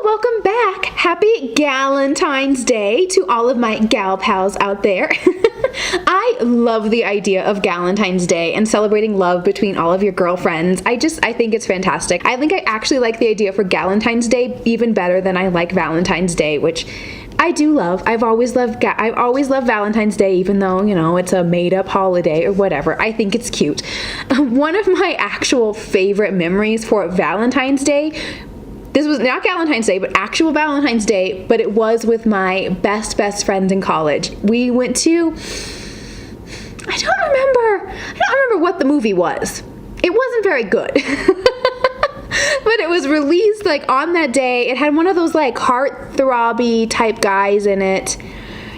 welcome back. Happy Galentine's Day to all of my gal pals out there. I love the idea of Galentine's Day and celebrating love between all of your girlfriends. I think it's fantastic. I think I actually like the idea for Galentine's Day even better than I like Valentine's Day, which I do love. I've always loved Valentine's Day, even though, you know, it's a made-up holiday or whatever. I think it's cute. One of my actual favorite memories for Valentine's Day, this was not Valentine's Day, but actual Valentine's Day, but it was with my best friends in college. We went to, I don't remember what the movie was. It wasn't very good. But it was released like on that day. It had one of those like heart-throbby type guys in it.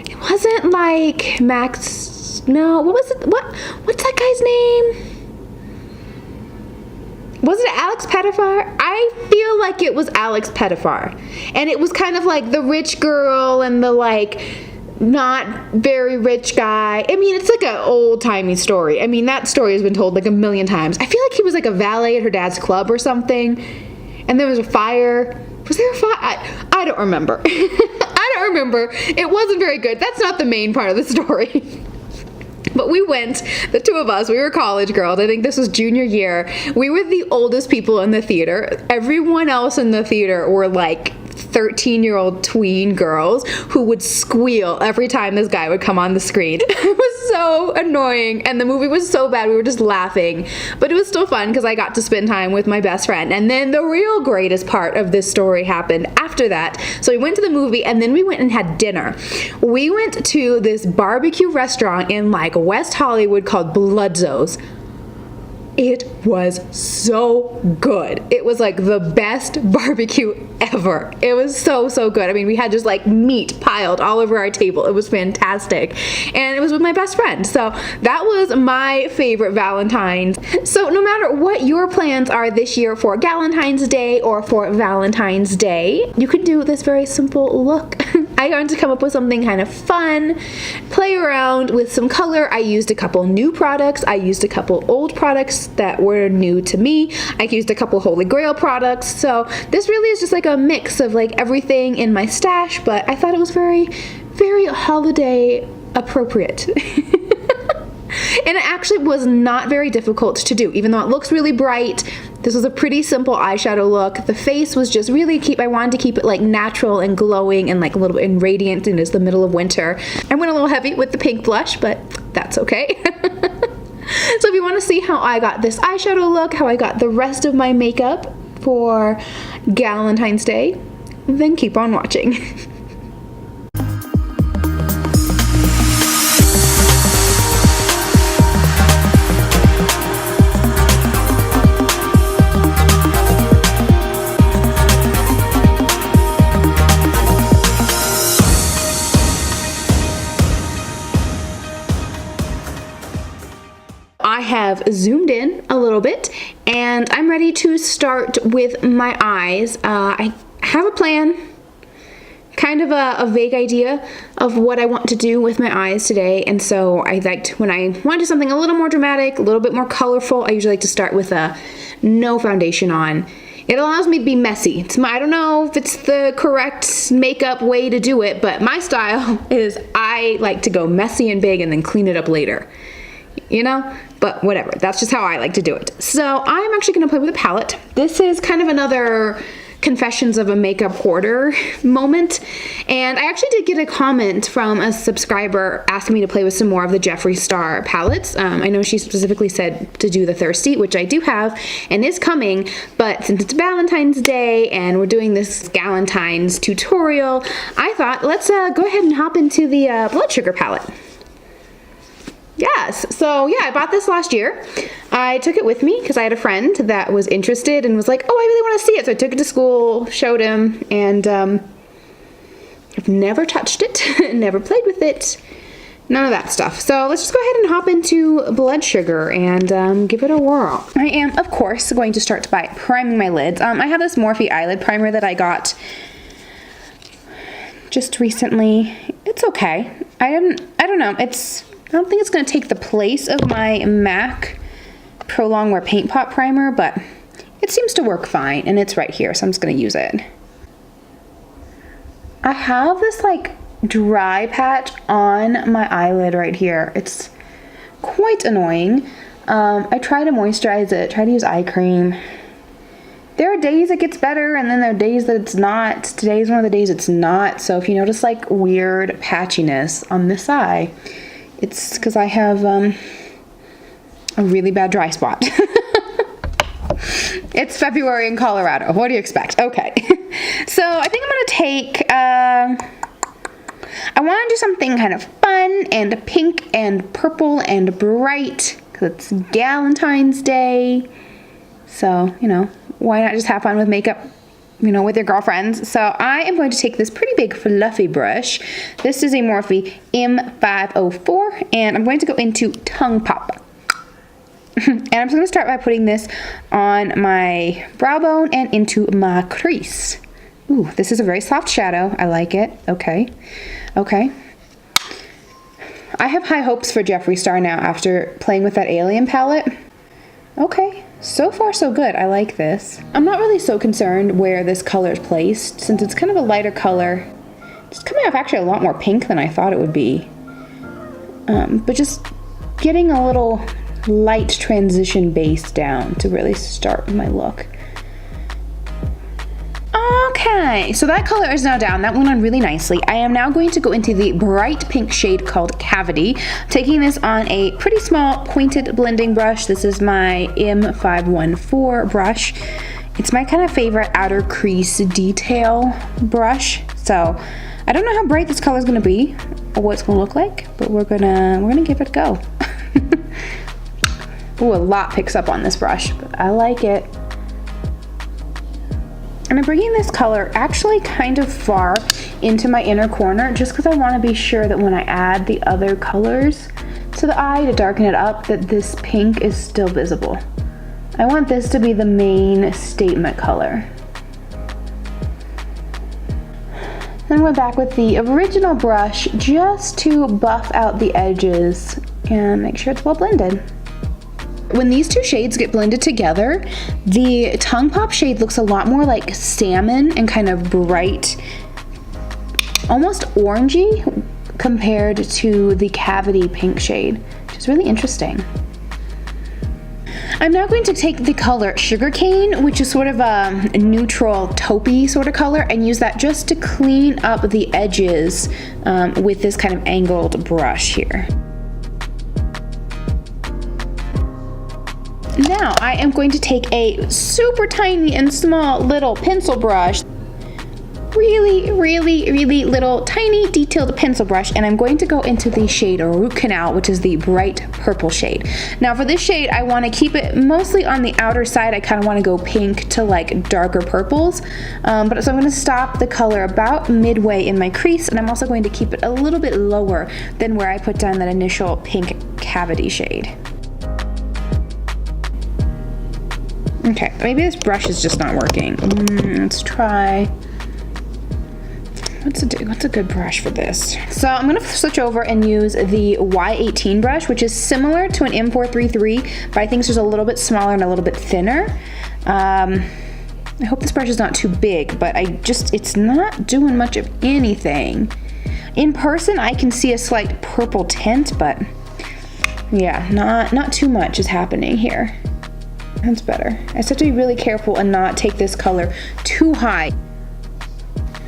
It wasn't like Max, no, what was it? What's that guy's name? Was it Alex Pettyfer? I feel like it was Alex Pettyfer. And it was kind of like the rich girl and the like not very rich guy. I mean, it's like an old-timey story. I mean, that story has been told like a million times. I feel like he was like a valet at her dad's club or something. And there was a fire. Was there a fire? I don't remember. I don't remember. It wasn't very good. That's not the main part of the story. But we went, the two of us, we were college girls. I think this was junior year. We were the oldest people in the theater. Everyone else in the theater were like 13-year-old tween girls who would squeal every time this guy would come on the screen. It was so annoying, and the movie was so bad we were just laughing. But it was still fun because I got to spend time with my best friend. And then the real greatest part of this story happened after that. So we went to the movie, and then we went and had dinner. We went to this barbecue restaurant in like West Hollywood called Bloodzo's. It was so good. It was like the best barbecue ever. It was so good. I mean, we had just like meat piled all over our table. It was fantastic. And it was with my best friend. So that was my favorite Valentine's. So no matter what your plans are this year for Galentine's Day or for Valentine's Day, you can do this very simple look. I wanted to come up with something kind of fun, play around with some color. I used a couple new products. I used a couple old products that were new to me. I used a couple Holy Grail products. So this really is just like a mix of like everything in my stash, but I thought it was very holiday appropriate. And it actually was not very difficult to do, even though it looks really bright. This was a pretty simple eyeshadow look. The face was just really I wanted to keep it like natural and glowing and like a little bit and radiant, and it's the middle of winter. I went a little heavy with the pink blush, but that's okay. So if you want to see how I got this eyeshadow look, how I got the rest of my makeup for Galentine's Day, then keep on watching. I have zoomed in a little bit and I'm ready to start with my eyes. I have a plan, kind of a vague idea of what I want to do with my eyes today, and so I liked, when I want to do something a little more dramatic, a little bit more colorful, I usually like to start with no foundation on. It allows me to be messy. I don't know if it's the correct makeup way to do it, but my style is I like to go messy and big and then clean it up later. You know, but whatever, that's just how I like to do it. So I'm actually going to play with a palette. This is kind of another confessions of a makeup hoarder moment, and I actually did get a comment from a subscriber asking me to play with some more of the Jeffree Star palettes. I know she specifically said to do the Thirsty, which I do have and is coming, but since it's Valentine's Day and we're doing this Galentine's tutorial, I thought let's go ahead and hop into the Blood Sugar palette. Yes, so yeah, I bought this last year. I took it with me because I had a friend that was interested and was like, oh, I really want to see it. So I took it to school, showed him, and I've never touched it, never played with it, none of that stuff. So let's just go ahead and hop into Blood Sugar and give it a whirl. I am, of course, going to start by priming my lids. I have this Morphe eyelid primer that I got just recently. It's okay. I don't know. I don't think it's going to take the place of my MAC Pro Longwear Paint Pot Primer, but it seems to work fine, and it's right here, so I'm just going to use it. I have this like dry patch on my eyelid right here. It's quite annoying. I try to moisturize it, try to use eye cream. There are days it gets better, and then there are days that it's not. Today's one of the days it's not. So if you notice like weird patchiness on this eye, it's because I have a really bad dry spot. It's February in Colorado. What do you expect? Okay. So I think I'm gonna take, I want to do something kind of fun and pink and purple and bright because it's Valentine's Day. So, you know, why not just have fun with makeup, you know, with your girlfriends? So I am going to take this pretty big fluffy brush. This is a Morphe M504, and I'm going to go into Tongue Pop. And I'm just going to start by putting this on my brow bone and into my crease. Ooh, this is a very soft shadow. I like it. Okay. Okay. I have high hopes for Jeffree Star now after playing with that Alien palette. Okay. So far, so good. I like this. I'm not really so concerned where this color is placed, since it's kind of a lighter color. It's coming off actually a lot more pink than I thought it would be. But just getting a little light transition base down to really start my look. Okay, so that color is now down. That went on really nicely. I am now going to go into the bright pink shade called Cavity. Taking this on a pretty small pointed blending brush. This is my M514 brush. It's my kind of favorite outer crease detail brush. So I don't know how bright this color is going to be or what it's going to look like, but we're gonna give it a go. Ooh, a lot picks up on this brush, but I like it. And I'm bringing this color actually kind of far into my inner corner just because I want to be sure that when I add the other colors to the eye to darken it up, that this pink is still visible. I want this to be the main statement color. Then I went back with the original brush just to buff out the edges and make sure it's well blended. When these two shades get blended together, the Tongue Pop shade looks a lot more like salmon and kind of bright, almost orangey compared to the Cavity pink shade, which is really interesting. I'm now going to take the color Sugarcane, which is sort of a neutral taupey sort of color, and use that just to clean up the edges with this kind of angled brush here. Now I am going to take a super tiny and small little pencil brush, really little tiny detailed pencil brush, and I'm going to go into the shade Root Canal, which is the bright purple shade. Now for this shade, I want to keep it mostly on the outer side. I kind of want to go pink to like darker purples, so I'm going to stop the color about midway in my crease, and I'm also going to keep it a little bit lower than where I put down that initial pink Cavity shade. Okay, maybe this brush is just not working. Let's try, what's a good brush for this? So I'm gonna switch over and use the Y18 brush, which is similar to an M433, but I think it's just a little bit smaller and a little bit thinner. I hope this brush is not too big, but it's not doing much of anything. In person, I can see a slight purple tint, but yeah, not too much is happening here. That's better. I just have to be really careful and not take this color too high.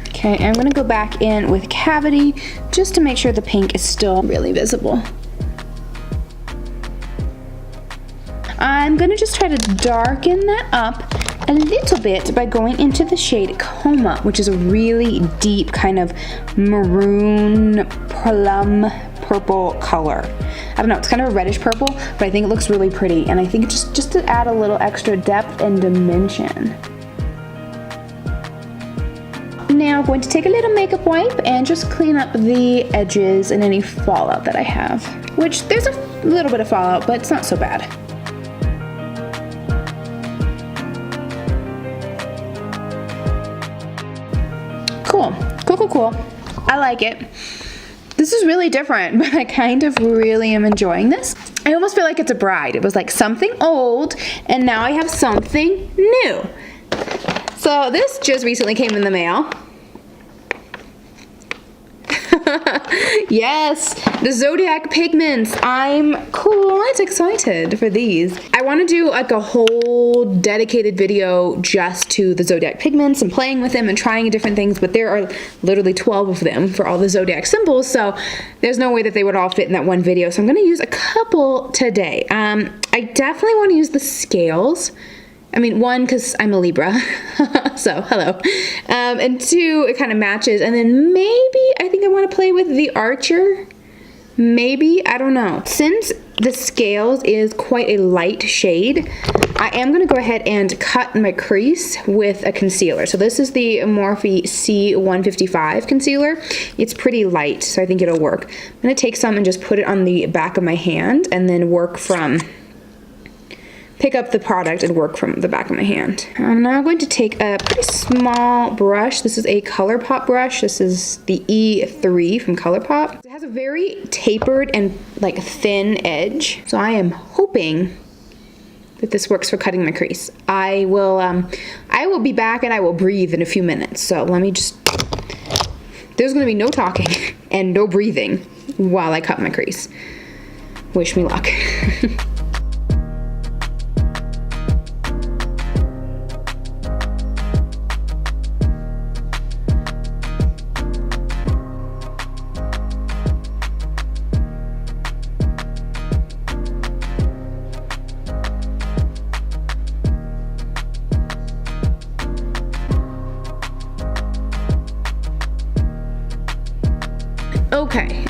Okay, I'm gonna go back in with Cavity just to make sure the pink is still really visible. I'm gonna just try to darken that up a little bit by going into the shade Coma, which is a really deep kind of maroon plum purple color. I don't know, it's kind of a reddish purple, but I think it looks really pretty, and I think just to add a little extra depth and dimension. Now I'm going to take a little makeup wipe and just clean up the edges and any fallout that I have, which there's a little bit of fallout, but it's not so bad. Cool. I like it. This is really different, but I kind of really am enjoying this. I almost feel like it's a bride. It was like something old, and now I have something new. So this just recently came in the mail. Yes, the Zodiac Pigments. I'm quite excited for these. I want to do like a whole dedicated video just to the Zodiac Pigments and playing with them and trying different things, but there are literally 12 of them for all the Zodiac symbols, so there's no way that they would all fit in that one video, so I'm going to use a couple today. I definitely want to use the scales. I mean, one, because I'm a Libra, so hello. And two, it kind of matches. And then maybe I think I want to play with the Archer. Maybe, I don't know. Since the scales is quite a light shade, I am going to go ahead and cut my crease with a concealer. So this is the Morphe C155 concealer. It's pretty light, so I think it'll work. I'm going to take some and just put it on the back of my hand and then pick up the product and work from the back of my hand. I'm now going to take a pretty small brush. This is a ColourPop brush. This is the E3 from ColourPop. It has a very tapered and like thin edge. So I am hoping that this works for cutting my crease. I will be back and I will breathe in a few minutes. So let me just, there's gonna be no talking and no breathing while I cut my crease. Wish me luck. Okay.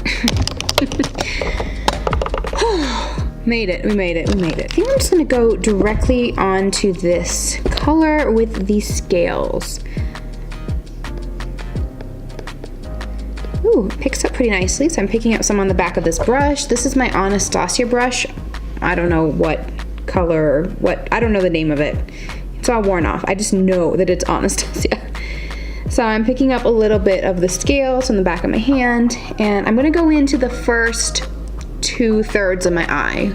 Made it, we made it, we made it. I think I'm just gonna go directly onto this color with the scales. Ooh, it picks up pretty nicely, so I'm picking up some on the back of this brush. This is my Anastasia brush. I don't know what color, I don't know the name of it. It's all worn off. I just know that it's Anastasia. So I'm picking up a little bit of the scales on the back of my hand, and I'm gonna go into the first 2/3 of my eye.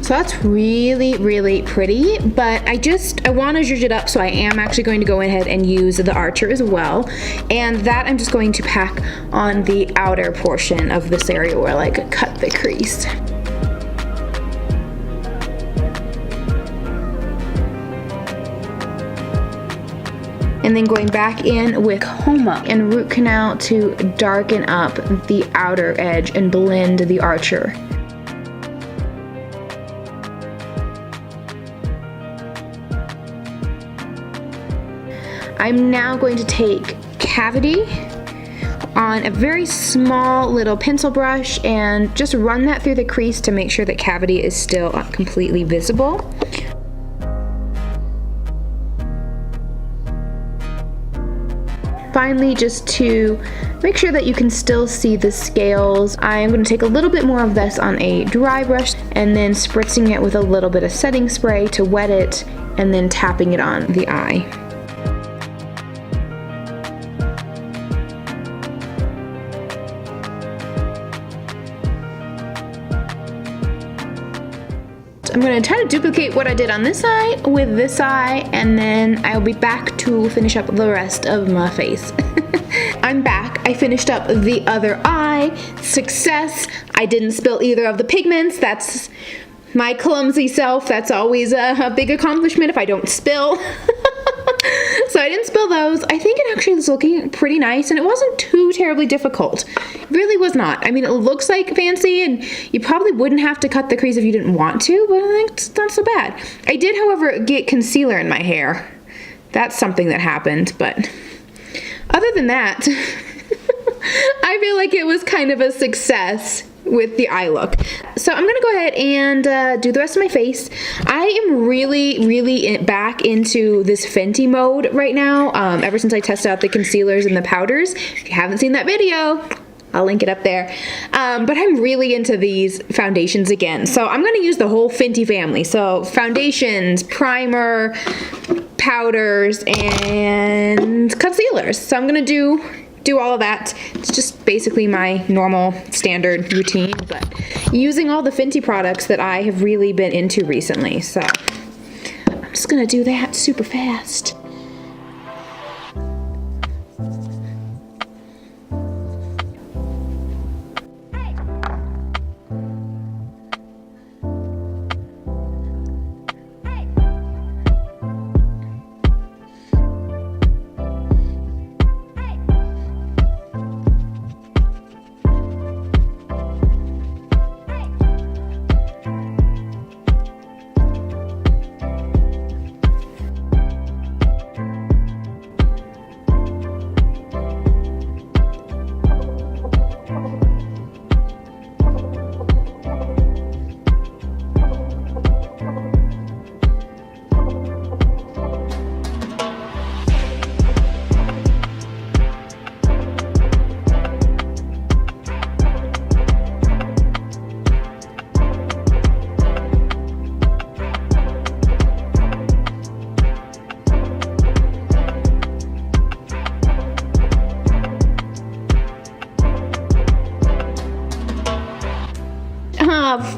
So that's really, really pretty, but I want to zhuzh it up, so I am actually going to go ahead and use the Archer as well. And that I'm just going to pack on the outer portion of this area where I like cut the crease. And then going back in with Coma and Root Canal to darken up the outer edge and blend the Archer. I'm now going to take Cavity on a very small little pencil brush and just run that through the crease to make sure that Cavity is still completely visible. Finally, just to make sure that you can still see the scales, I am going to take a little bit more of this on a dry brush and then spritzing it with a little bit of setting spray to wet it and then tapping it on the eye. I'm going to try to duplicate what I did on this eye with this eye, and then I'll be back to finish up the rest of my face. I'm back. I finished up the other eye. Success. I didn't spill either of the pigments. That's my clumsy self. That's always a big accomplishment if I don't spill. So I didn't spill those. I think it actually is looking pretty nice, and it wasn't too terribly difficult. It really was not. I mean, it looks like fancy, and you probably wouldn't have to cut the crease if you didn't want to, but I think it's not so bad. I did, however, get concealer in my hair. That's something that happened, but other than that, I feel like it was kind of a success with the eye look. So I'm gonna go ahead and do the rest of my face. I am really back into this Fenty mode right now, ever since I tested out the concealers and the powders. If you haven't seen that video, I'll link it up there. But I'm really into these foundations again. So I'm gonna use the whole Fenty family. So foundations, primer, powders, and concealers. So I'm gonna do do all of that. It's just basically my normal standard routine, but using all the Fenty products that I have really been into recently. So I'm just gonna do that super fast.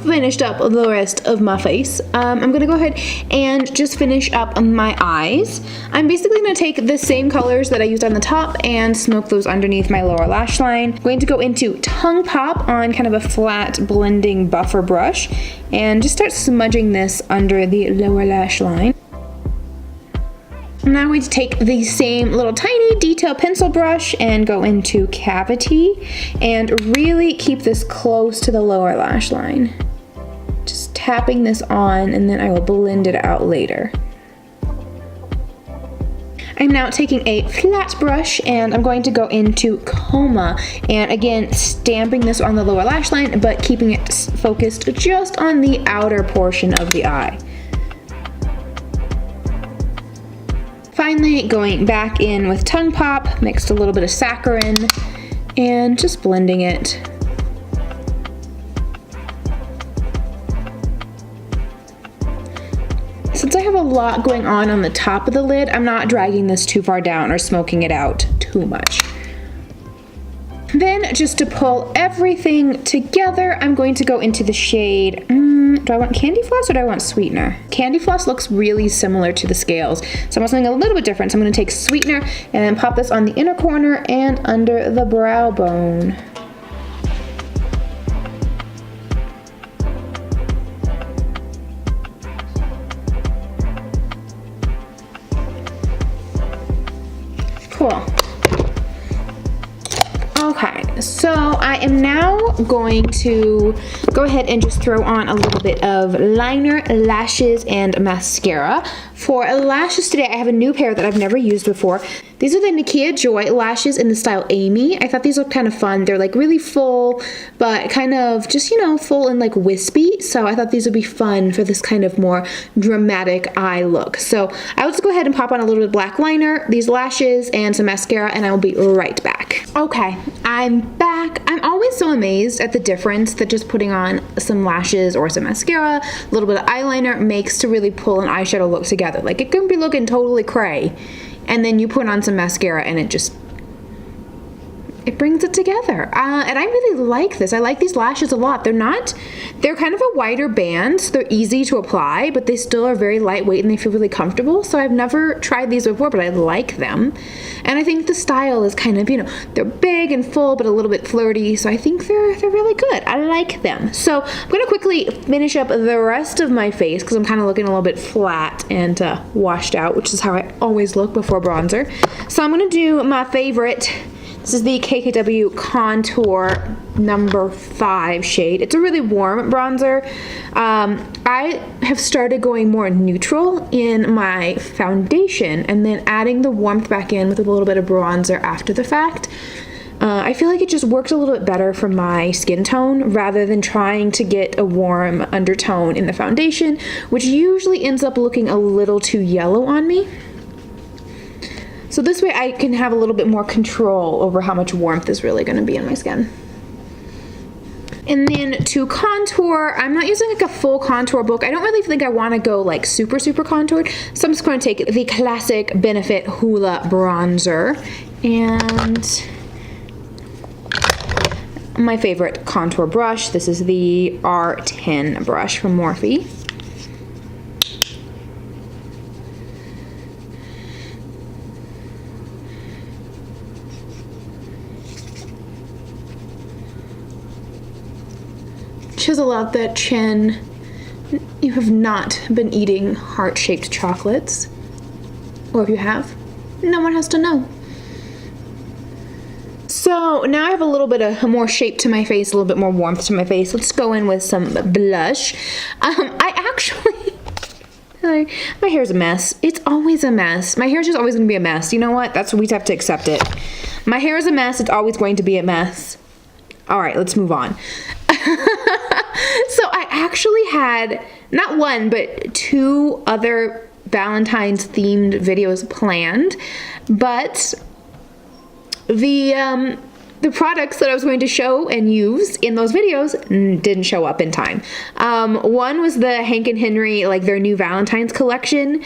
Finished up the rest of my face. I'm gonna go ahead and just finish up my eyes. I'm basically gonna take the same colors that I used on the top and smoke those underneath my lower lash line. I'm going to go into Tongue Pop on kind of a flat blending buffer brush and just start smudging this under the lower lash line. I'm now going to take the same little tiny detail pencil brush and go into Cavity and really keep this close to the lower lash line. Just tapping this on, and then I will blend it out later. I'm now taking a flat brush and I'm going to go into Coma, and again stamping this on the lower lash line but keeping it focused just on the outer portion of the eye. Finally, going back in with Tongue Pop, mixed a little bit of saccharin and just blending it. Since I have a lot going on the top of the lid, I'm not dragging this too far down or smoking it out too much. Then, just to pull everything together, I'm going to go into the shade, do I want Candy Floss or do I want Sweetener? Candy Floss looks really similar to the scales, so I want something a little bit different. So I'm going to take Sweetener and pop this on the inner corner and under the brow bone. Cool. Okay, so I am now going to go ahead and just throw on a little bit of liner, lashes, and mascara. For lashes today, I have a new pair that I've never used before. These are the Nikkia Joy lashes in the style Amy. I thought these looked kind of fun. They're like really full, but kind of just, you know, full and like wispy. So I thought these would be fun for this kind of more dramatic eye look. So I will just go ahead and pop on a little bit of black liner, these lashes, and some mascara, and I will be right back. Okay, I'm back. I'm always so amazed at the difference that just putting on some lashes or some mascara, a little bit of eyeliner makes to really pull an eyeshadow look together. Like, it can be looking totally cray, and then you put on some mascara and it brings it together. And I really like this. I like these lashes a lot. They're kind of a wider band, so they're easy to apply, but they still are very lightweight and they feel really comfortable. So I've never tried these before, but I like them. And I think the style is kind of, you know, they're big and full, but a little bit flirty. So I think they're really good. I like them. So I'm going to quickly finish up the rest of my face because I'm kind of looking a little bit flat and washed out, which is how I always look before bronzer. So I'm going to do my favorite. This is the KKW Contour number 5 shade. It's a really warm bronzer. I have started going more neutral in my foundation and then adding the warmth back in with a little bit of bronzer after the fact. I feel like it just works a little bit better for my skin tone rather than trying to get a warm undertone in the foundation, which usually ends up looking a little too yellow on me. So this way I can have a little bit more control over how much warmth is really going to be in my skin. And then to contour, I'm not using like a full contour book. I don't really think I want to go like super contoured. So I'm just going to take the classic Benefit Hoola bronzer and my favorite contour brush. This is the R10 brush from Morphe. Chisel out that chin. You have not been eating heart-shaped chocolates. Or if you have, no one has to know. So now I have a little bit of more shape to my face, a little bit more warmth to my face. Let's go in with some blush. I actually, my hair's a mess. It's always a mess. My hair's just always gonna be a mess. You know what? That's what we have to accept it. My hair is a mess. It's always going to be a mess. All right, let's move on. So I actually had not one, but 2 other Valentine's themed videos planned, but the products that I was going to show and use in those videos didn't show up in time. One was the Hank and Henry, like their new Valentine's collection.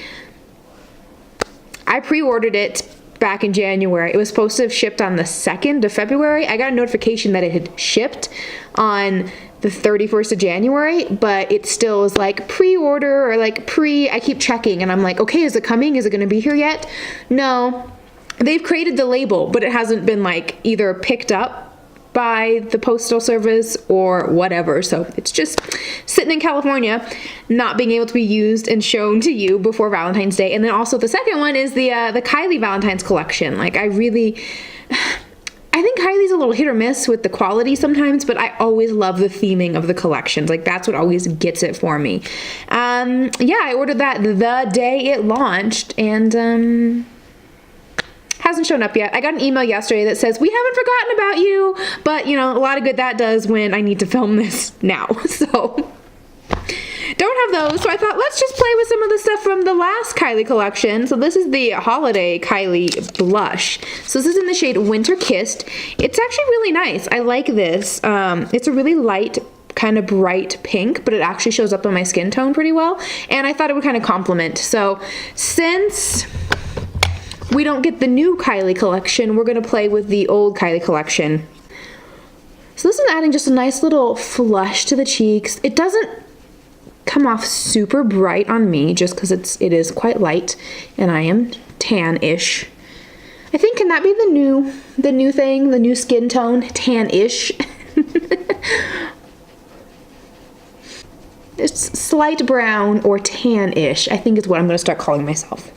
I pre-ordered it back in January. It was supposed to have shipped on the 2nd of February. I got a notification that it had shipped on the 31st of January, but it still is like pre-order or like I keep checking and I'm like, okay, is it coming? Is it going to be here yet? No. They've created the label, but it hasn't been like either picked up by the postal service or whatever. So it's just sitting in California, not being able to be used and shown to you before Valentine's Day. And then also the second one is the Kylie Valentine's collection. Like I think Kylie's a little hit or miss with the quality sometimes, but I always love the theming of the collections. Like that's what always gets it for me. Yeah, I ordered that the day it launched and hasn't shown up yet. I got an email yesterday that says, we haven't forgotten about you, but you know, a lot of good that does when I need to film this now. So don't have those. So I thought, let's just play with some of the stuff from the last Kylie collection. So this is the Holiday Kylie blush. So this is in the shade Winter Kissed. It's actually really nice. I like this. It's a really light, kind of bright pink, but it actually shows up on my skin tone pretty well. And I thought it would kind of complement. So since we don't get the new Kylie collection, we're going to play with the old Kylie collection. So this is adding just a nice little flush to the cheeks. It doesn't come off super bright on me just because it is quite light and I am tan-ish. I think, can that be the new thing, the new skin tone? Tan-ish. It's slight brown or tan-ish, I think is what I'm going to start calling myself.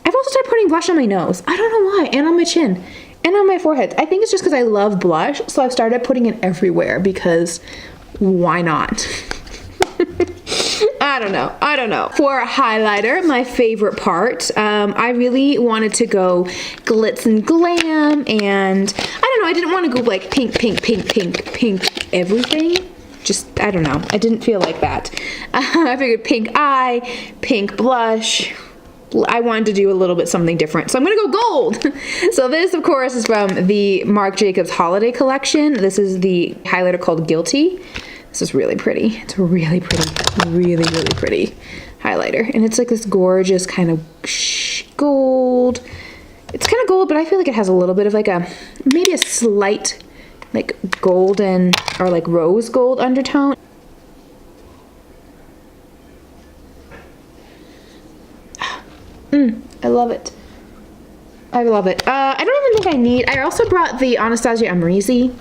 I've also started putting blush on my nose. I don't know why, and on my chin, and on my forehead. I think it's just because I love blush, so I've started putting it everywhere because why not? I don't know. For a highlighter, my favorite part, I really wanted to go glitz and glam, and I don't know, I didn't want to go like pink everything. Just, I don't know, I didn't feel like that. I figured pink eye, pink blush. I wanted to do a little bit something different, so I'm gonna go gold. So this, of course, is from the Marc Jacobs Holiday Collection. This is the highlighter called Guilty. This is really pretty. It's a really pretty highlighter. And it's like this gorgeous kind of gold. It's kind of gold, but I feel like it has a little bit of like maybe a slight like golden or like rose gold undertone. I love it. I love it. I don't even think I also brought the Anastasia Amrezy.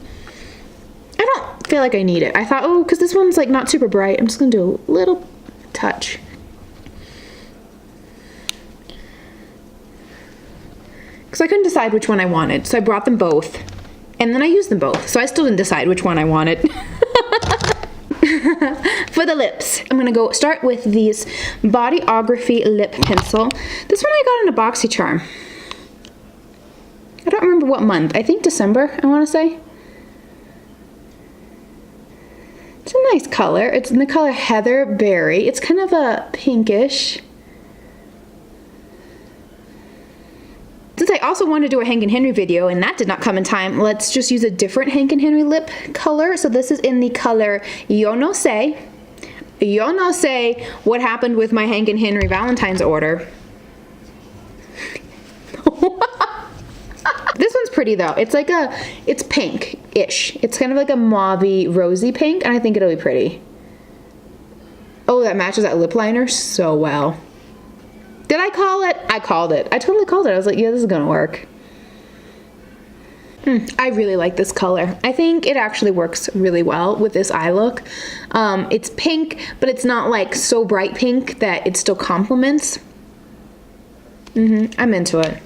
I don't feel like I need it. I thought, oh, because this one's like not super bright, I'm just gonna do a little touch. Because I couldn't decide which one I wanted, so I brought them both. And then I used them both, so I still didn't decide which one I wanted. For the lips, I'm gonna start with these Bodyography lip pencil. This one I got in a BoxyCharm. I don't remember what month. I think December, I want to say. It's a nice color. It's in the color Heather Berry. It's kind of a pinkish. Since I also wanted to do a Hank and Henry video and that did not come in time, let's just use a different Hank and Henry lip color. So this is in the color Yo No Sé. Yo No Sé what happened with my Hank and Henry Valentine's order. This one's pretty though. It's like it's pink-ish. It's kind of like a mauvey, rosy pink, and I think it'll be pretty. Oh, that matches that lip liner so well. Did I call it? I called it. I totally called it. I was like, yeah, this is gonna work. I really like this color. I think it actually works really well with this eye look. It's pink, but it's not like so bright pink that it still complements. I'm into it.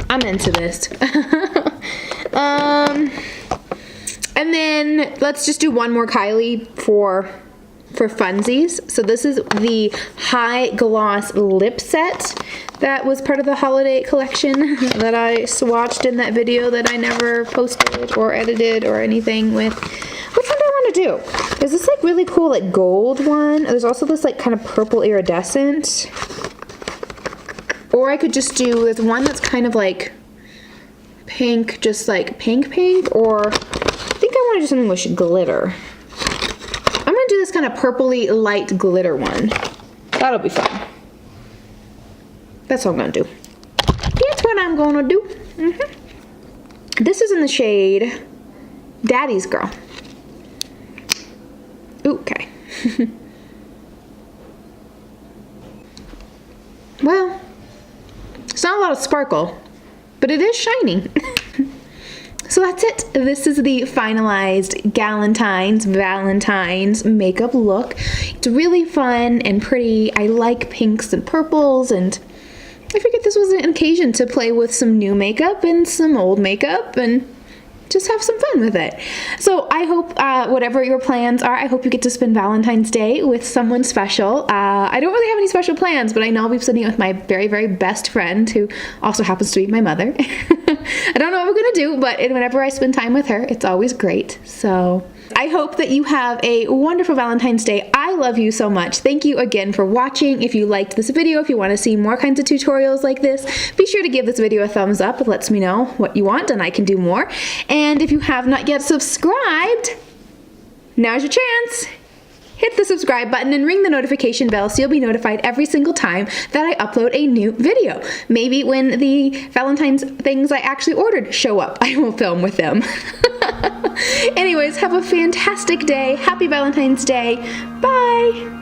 I'm into this. And then let's just do one more Kylie for funsies. So this is the High Gloss Lip Set that was part of the holiday collection that I swatched in that video that I never posted or edited or anything with. Which one do I want to do? There's this like really cool like gold one. There's also this like kind of purple iridescent. Or I could just do, there's one that's kind of like pink, just like pink, or I think I want to do something with glitter. I'm going to do this kind of purpley light glitter one. That'll be fun. That's what I'm going to do. That's what I'm going to do. This is in the shade Daddy's Girl. Ooh, okay. Well, it's not a lot of sparkle, but it is shiny. So that's it. This is the finalized Valentine's makeup look. It's really fun and pretty. I like pinks and purples, and I figured this was an occasion to play with some new makeup and some old makeup and just have some fun with it. So I hope whatever your plans are, I hope you get to spend Valentine's Day with someone special. I don't really have any special plans, but I know I'll be spending it with my very, very best friend who also happens to be my mother. I don't know what we're gonna do, but whenever I spend time with her, it's always great. So I hope that you have a wonderful Valentine's Day. I love you so much. Thank you again for watching. If you liked this video, if you want to see more kinds of tutorials like this, be sure to give this video a thumbs up. It lets me know what you want and I can do more. And if you have not yet subscribed, now's your chance. Hit the subscribe button and ring the notification bell so you'll be notified every single time that I upload a new video. Maybe when the Valentine's things I actually ordered show up, I will film with them. Anyways, have a fantastic day. Happy Valentine's Day. Bye.